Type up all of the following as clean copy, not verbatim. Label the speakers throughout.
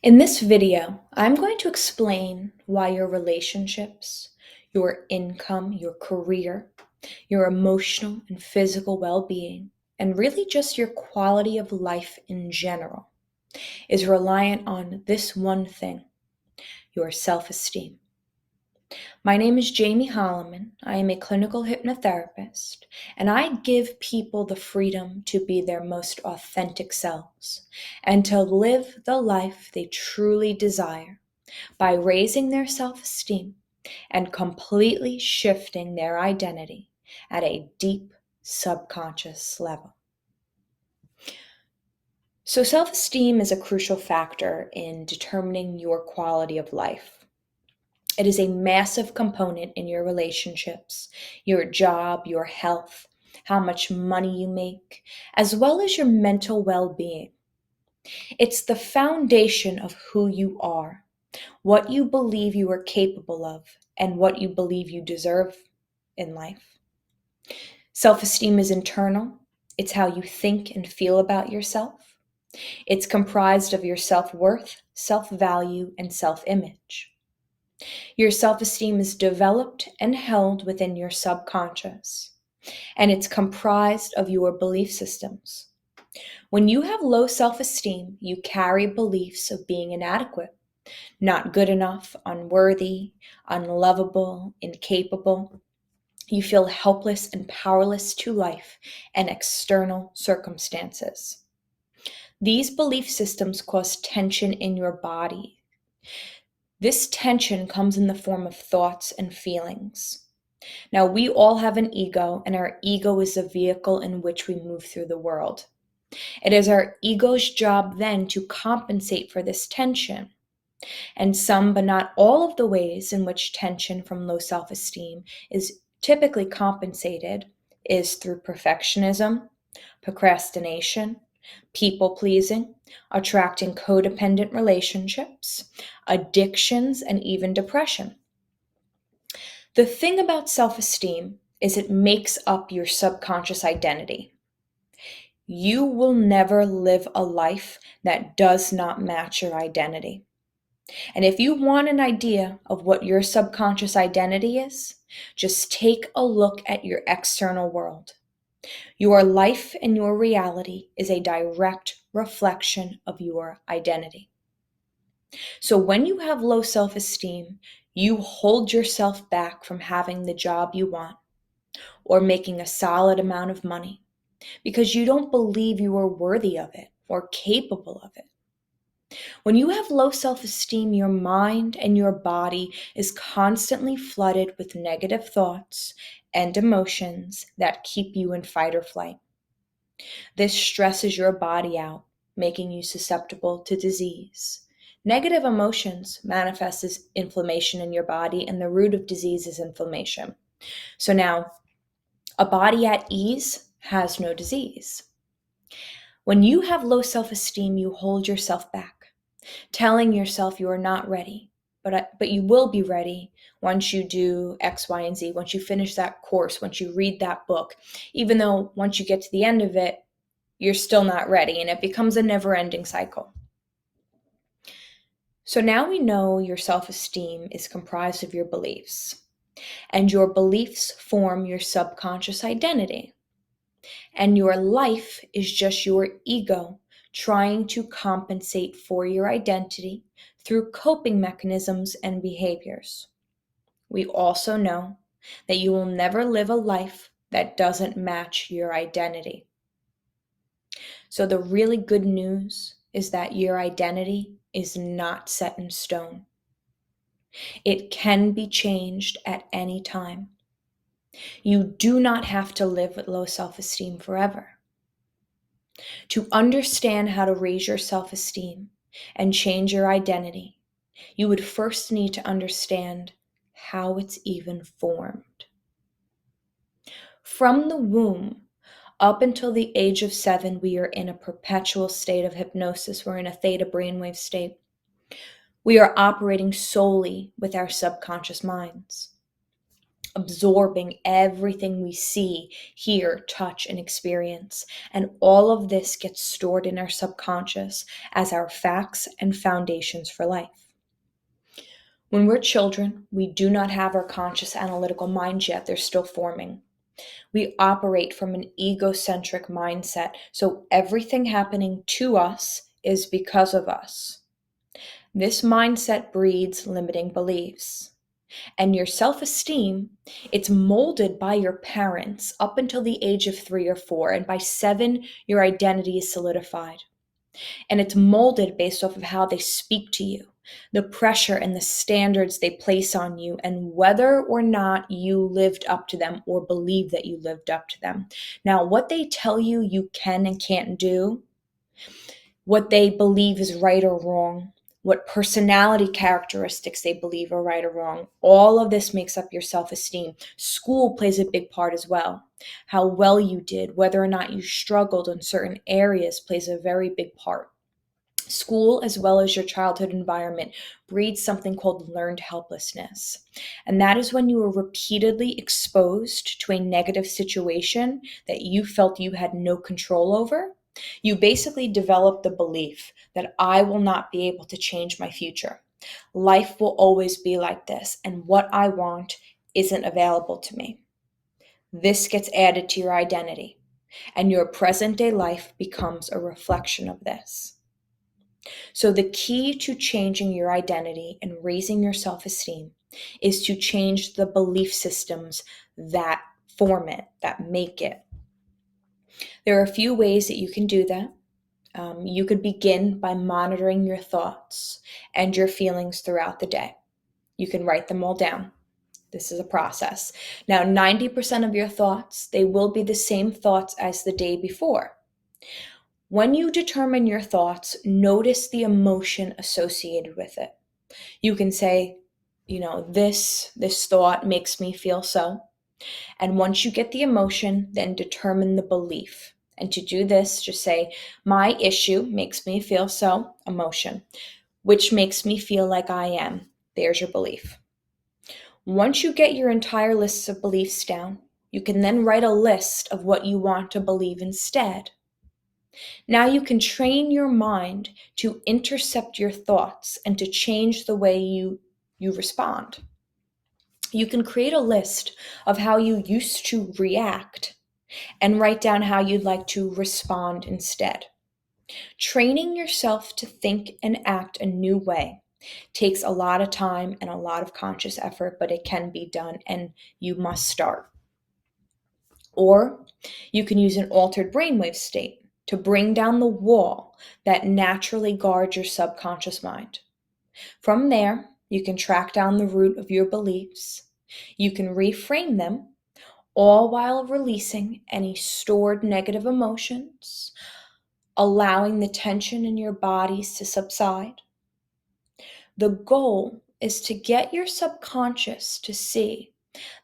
Speaker 1: In this video, I'm going to explain why your relationships, your income, your career, your emotional and physical well-being, and really just your quality of life in general is reliant on this one thing, your self-esteem. My name is Jamie Holloman. I am a clinical hypnotherapist, and I give people the freedom to be their most authentic selves and to live the life they truly desire by raising their self-esteem and completely shifting their identity at a deep subconscious level. So self-esteem is a crucial factor in determining your quality of life. It is a massive component in your relationships, your job, your health, how much money you make, as well as your mental well-being. It's the foundation of who you are, what you believe you are capable of, and what you believe you deserve in life. Self-esteem is internal. It's how you think and feel about yourself. It's comprised of your self-worth, self-value, and self-image. Your self-esteem is developed and held within your subconscious, and it's comprised of your belief systems. When you have low self-esteem, you carry beliefs of being inadequate, not good enough, unworthy, unlovable, incapable. You feel helpless and powerless to life and external circumstances. These belief systems cause tension in your body. This tension comes in the form of thoughts and feelings. Now, we all have an ego, and our ego is the vehicle in which we move through the world. It is our ego's job then to compensate for this tension. And some, but not all of the ways in which tension from low self-esteem is typically compensated is through perfectionism, procrastination, people-pleasing, attracting codependent relationships, addictions, and even depression. The thing about self-esteem is it makes up your subconscious identity. You will never live a life that does not match your identity. And if you want an idea of what your subconscious identity is, just take a look at your external world. Your life and your reality is a direct reflection of your identity. So when you have low self-esteem, you hold yourself back from having the job you want or making a solid amount of money because you don't believe you are worthy of it or capable of it. When you have low self-esteem, your mind and your body is constantly flooded with negative thoughts and emotions that keep you in fight or flight. This stresses your body out, making you susceptible to disease. Negative emotions manifest as inflammation in your body, and the root of disease is inflammation. So now, a body at ease has no disease. When you have low self-esteem, you hold yourself back, telling yourself you are not ready, but you will be ready once you do X, Y, and Z, once you finish that course, once you read that book, even though once you get to the end of it, you're still not ready, and it becomes a never-ending cycle. So now we know your self-esteem is comprised of your beliefs, and your beliefs form your subconscious identity. And your life is just your ego trying to compensate for your identity through coping mechanisms and behaviors. We also know that you will never live a life that doesn't match your identity. So the really good news is that your identity is not set in stone. It can be changed at any time. You do not have to live with low self-esteem forever. To understand how to raise your self-esteem and change your identity, you would first need to understand how it's even formed. From the womb up until the age of 7, we are in a perpetual state of hypnosis. We're in a theta brainwave state. We are operating solely with our subconscious minds. absorbing everything we see, hear, touch, and experience. And all of this gets stored in our subconscious as our facts and foundations for life. When we're children, we do not have our conscious analytical minds yet. They're still forming. We operate from an egocentric mindset, so everything happening to us is because of us. This mindset breeds limiting beliefs. And your self-esteem, it's molded by your parents up until the age of 3 or 4, and by 7, your identity is solidified. And it's molded based off of how they speak to you, the pressure and the standards they place on you, and whether or not you lived up to them or believe that you lived up to them. Now, what they tell you you can and can't do, what they believe is right or wrong, what personality characteristics they believe are right or wrong, all of this makes up your self-esteem. School plays a big part as well. How well you did, whether or not you struggled in certain areas, plays a very big part. School, as well as your childhood environment, breeds something called learned helplessness. And that is when you were repeatedly exposed to a negative situation that you felt you had no control over. You basically develop the belief that I will not be able to change my future. Life will always be like this, and what I want isn't available to me. This gets added to your identity, and your present day life becomes a reflection of this. So the key to changing your identity and raising your self-esteem is to change the belief systems that form it, that make it. There are a few ways that you can do that. You could begin by monitoring your thoughts and your feelings throughout the day. You can write them all down. This is a process. Now, 90% of your thoughts, they will be the same thoughts as the day before. When you determine your thoughts, notice the emotion associated with it. You can say, this thought makes me feel so. And once you get the emotion, then determine the belief. And to do this, just say, my issue makes me feel so, emotion, which makes me feel like I am. There's your belief. Once you get your entire list of beliefs down, you can then write a list of what you want to believe instead. Now you can train your mind to intercept your thoughts and to change the way you respond. You can create a list of how you used to react and write down how you'd like to respond instead. Training yourself to think and act a new way takes a lot of time and a lot of conscious effort, but it can be done, and you must start. Or you can use an altered brainwave state to bring down the wall that naturally guards your subconscious mind. From there, you can track down the root of your beliefs. You can reframe them, all while releasing any stored negative emotions, allowing the tension in your bodies to subside. The goal is to get your subconscious to see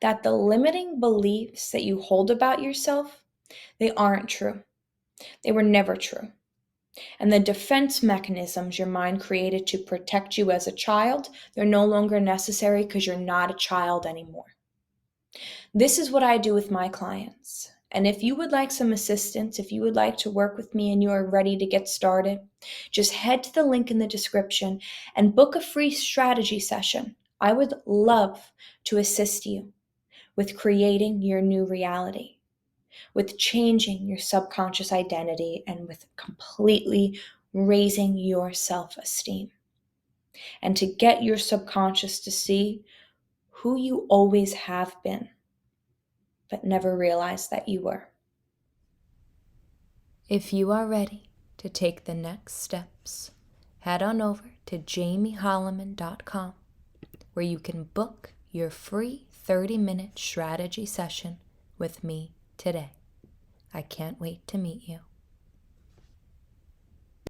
Speaker 1: that the limiting beliefs that you hold about yourself, they aren't true. They were never true. And the defense mechanisms your mind created to protect you as a child, they're no longer necessary because you're not a child anymore. This is what I do with my clients. And if you would like some assistance, if you would like to work with me and you are ready to get started, just head to the link in the description and book a free strategy session. I would love to assist you with creating your new reality, with changing your subconscious identity, and with completely raising your self-esteem. And to get your subconscious to see who you always have been, but never realized that you were. If you are ready to take the next steps, head on over to jamieholloman.com, where you can book your free 30-minute strategy session with me today. I can't wait to meet you.